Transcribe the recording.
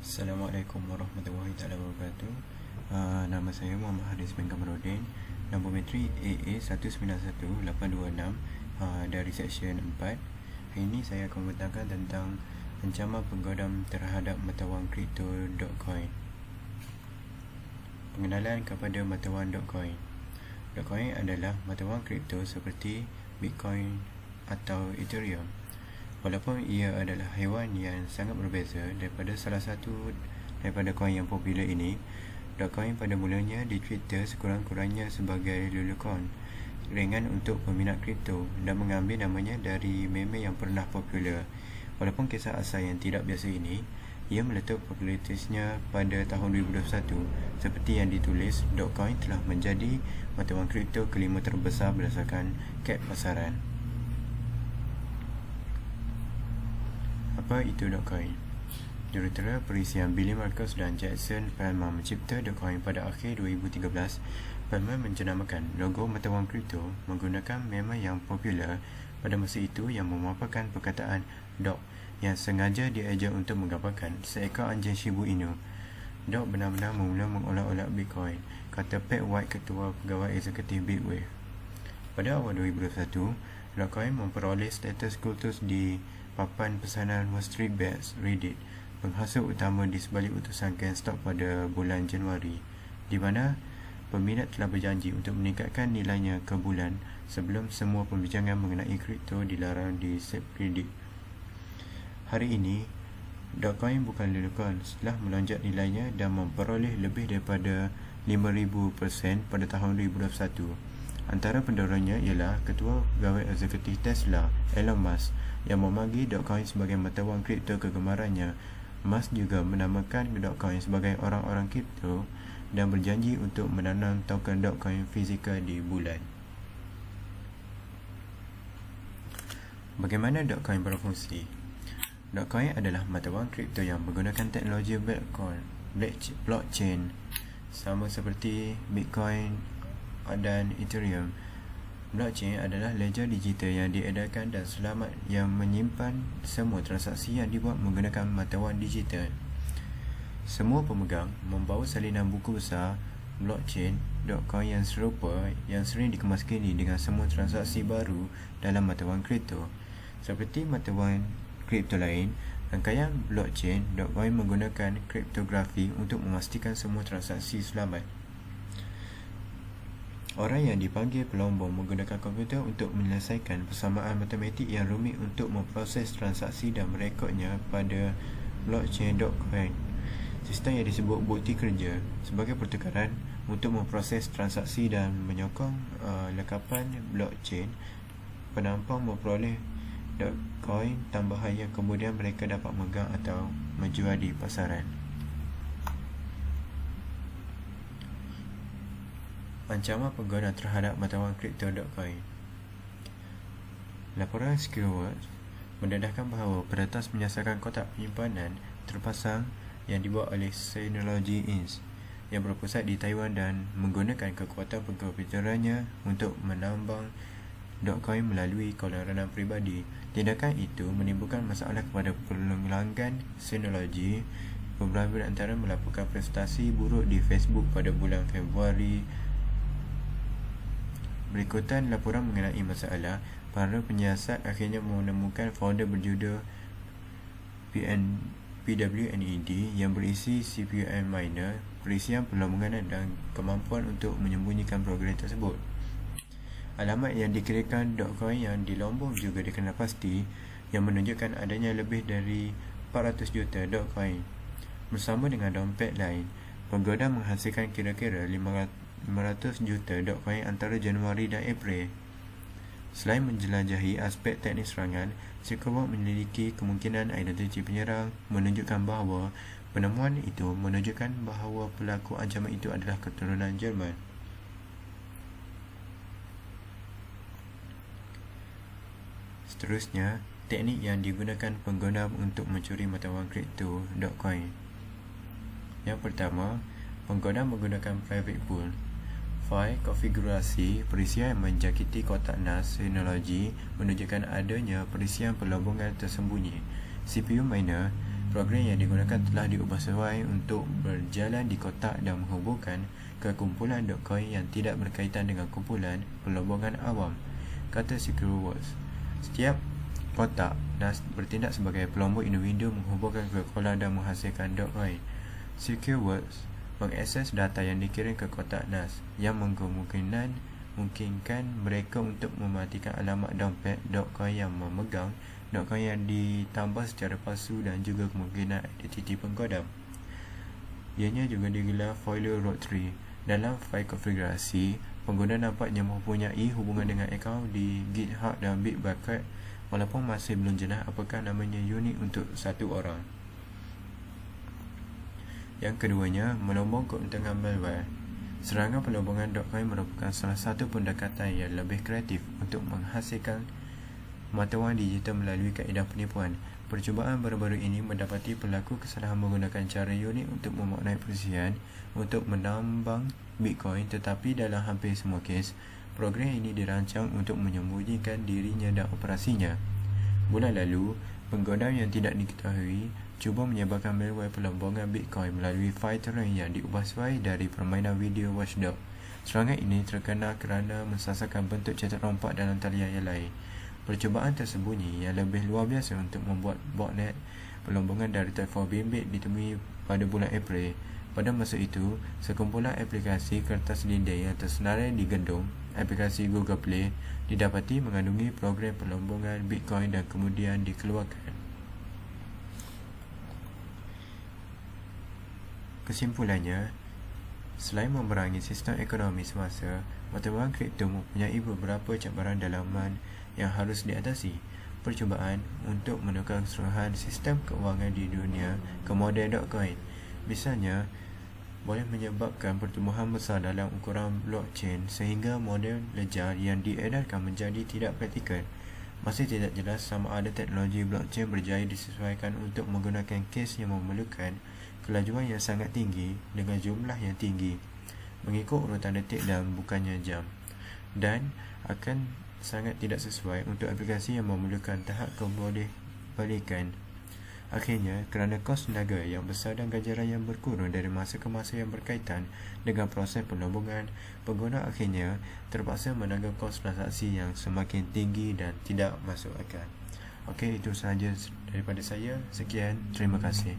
Assalamualaikum warahmatullahi wabarakatuh. Nama saya Muhammad Haris bin Kamarudin. Nombor metri AA191826 dari Seksyen 4. Hari ini saya akan membentangkan tentang ancaman penggodam terhadap mata wang kripto Dogecoin. Pengenalan kepada mata wang Dogecoin. Dogecoin adalah mata wang kripto seperti Bitcoin atau Ethereum. Walaupun ia adalah haiwan yang sangat berbeza daripada salah satu daripada koin yang popular ini, Dogecoin pada mulanya di Twitter sekurang-kurangnya sebagai lulucon ringan untuk peminat kripto dan mengambil namanya dari meme yang pernah popular. Walaupun kisah asal yang tidak biasa ini, ia meletup popularitasnya pada tahun 2021. Seperti yang ditulis, Dogecoin telah menjadi mata wang kripto kelima terbesar berdasarkan cap pasaran. Apa itu Dogecoin? Jurutera perisian Billy Marcus dan Jackson Palmer mencipta Dogecoin pada akhir 2013. Palmer menjenamakan logo mata wang kripto menggunakan meme yang popular pada masa itu yang memaparkan perkataan dog yang sengaja diajar untuk menggambarkan seekor anjing Shiba Inu. Dog benar-benar mula mengolok-olok Bitcoin, kata Pat White, ketua pegawai eksekutif Bitwave. Pada awal 2021, Dogecoin memperoleh status kultus di papan pesanan Wall Street Bets Reddit, penghasil utama di sebalik utusan GameStop pada bulan Januari, di mana peminat telah berjanji untuk meningkatkan nilainya ke bulan sebelum semua pembincangan mengenai kripto dilarang di Reddit. Hari ini, Dogecoin bukan lulucon setelah melonjak nilainya dan memperoleh lebih daripada 5,000% pada tahun 2021. Antara pendorongnya ialah Ketua Pegawai Eksekutif Tesla, Elon Musk, yang memanggil Dogecoin sebagai mata wang kripto kegemarannya. Musk juga menamakan Dogecoin sebagai orang-orang kripto dan berjanji untuk menanam token Dogecoin fizikal di bulan. Bagaimana Dogecoin berfungsi? Dogecoin adalah mata wang kripto yang menggunakan teknologi blockchain sama seperti Bitcoin dan Ethereum. Blockchain adalah ledger digital yang diedarkan dan selamat yang menyimpan semua transaksi yang dibuat menggunakan mata wang digital. Semua pemegang membawa salinan buku besar blockchain Dogecoin yang serupa yang sering dikemas kini dengan semua transaksi baru dalam mata wang kripto. Seperti mata wang kripto lain, rangkaian blockchain Dogecoin menggunakan kriptografi untuk memastikan semua transaksi selamat. Orang yang dipanggil pelombong menggunakan komputer untuk menyelesaikan persamaan matematik yang rumit untuk memproses transaksi dan merekodnya pada blockchain Dogecoin. Sistem yang disebut bukti kerja sebagai pertukaran untuk memproses transaksi dan menyokong lekapan blockchain. Penampang memperoleh Dogecoin tambahan yang kemudian mereka dapat memegang atau menjual di pasaran. Ancaman pengguna terhadap mata wang kripto Dogecoin. Laporan SecureWatch mendedahkan bahawa peretas menyasarkan kotak penyimpanan terpasang yang dibuat oleh Synology Inc. yang berpusat di Taiwan dan menggunakan kekuatan komputerannya untuk menambang Dogecoin melalui koneran peribadi. Tindakan itu menimbulkan masalah kepada pelanggan Synology. Beberapa antara melaporkan prestasi buruk di Facebook pada bulan Februari. Berikutan laporan mengenai masalah, para penyiasat akhirnya menemukan folder berjudul PWNED yang berisi CPU miner, perisian perlombongan dan kemampuan untuk menyembunyikan program tersebut. Alamat yang dikirakan Dogecoin yang dilombong juga dikenal pasti, yang menunjukkan adanya lebih dari 400 juta Dogecoin. Bersama dengan dompet lain, penggoda menghasilkan kira-kira 500 juta Dogecoin antara Januari dan April. Selain menjelajahi aspek teknis serangan, SecureWatch menyelidiki kemungkinan identiti penyerang, menunjukkan bahawa penemuan itu menunjukkan bahawa pelaku ancaman itu adalah keturunan Jerman. Seterusnya, teknik yang digunakan pengguna untuk mencuri mata wang kripto Dogecoin. Yang pertama, pengguna menggunakan private pool. Fail konfigurasi perisian yang menjangkiti kotak NAS Synology menunjukkan adanya perisian perlombongan tersembunyi. CPU miner Program yang digunakan telah diubah sesuai untuk berjalan di kotak dan menghubungkan ke kumpulan .coin yang tidak berkaitan dengan kumpulan pelombongan awam, kata SecureWorks. Setiap kotak NAS bertindak sebagai pelombong individu menghubungkan ke kolam dan menghasilkan .coin. SecureWorks mengakses data yang dikirim ke kotak NAS yang memungkinkan mereka untuk mematikan alamat dompet .coin yang memegang .coin yang ditambah secara palsu dan juga kemungkinan identiti pengkodam. Ianya juga digelar Foiler Road 3. Dalam fail konfigurasi, pengguna nampaknya mempunyai hubungan dengan akaun di GitHub dan Bitbucket walaupun masih belum jelas apakah namanya unik untuk satu orang. Yang keduanya, melombong keuntungan malware. Serangan pelombongan .coin merupakan salah satu pendekatan yang lebih kreatif untuk menghasilkan mata wang digital melalui kaedah penipuan. Percubaan baru-baru ini mendapati pelaku kesalahan menggunakan cara unik untuk memaknai persian untuk menambang Bitcoin, tetapi dalam hampir semua kes, program ini dirancang untuk menyembunyikan dirinya dan operasinya. Bulan lalu, penggodam yang tidak diketahui cuba menyebarkan malware pelombongan Bitcoin melalui file terang yang diubah sesuai dari permainan video Watchdog. Serangan ini terkenal kerana mensasarkan bentuk cacat rompak dalam talian yang lain. Percubaan tersembunyi yang lebih luar biasa untuk membuat botnet pelombongan dari telefon bimbit ditemui pada bulan April. Pada masa itu, sekumpulan aplikasi kertas dinding yang tersenarai di gendong aplikasi Google Play didapati mengandungi program pelombongan Bitcoin dan kemudian dikeluarkan. Kesimpulannya, selain memerangi sistem ekonomi semasa, mata wang kripto mempunyai beberapa cabaran dalaman yang harus diatasi. Percubaan untuk menukar keseluruhan sistem keuangan di dunia ke model .coin, misalnya, boleh menyebabkan pertumbuhan besar dalam ukuran blockchain sehingga model ledger yang diedarkan menjadi tidak praktikal. Masih tidak jelas sama ada teknologi blockchain berjaya disesuaikan untuk menggunakan kes yang memerlukan kelajuan yang sangat tinggi dengan jumlah yang tinggi mengikut urutan detik dan bukannya jam, dan akan sangat tidak sesuai untuk aplikasi yang memerlukan tahap kebolehbalikan. Akhirnya, kerana kos tenaga yang besar dan ganjaran yang berkurang dari masa ke masa yang berkaitan dengan proses pelombongan, pengguna akhirnya terpaksa menanggung kos transaksi yang semakin tinggi dan tidak masuk akal. Okey, itu sahaja daripada saya. Sekian, terima kasih.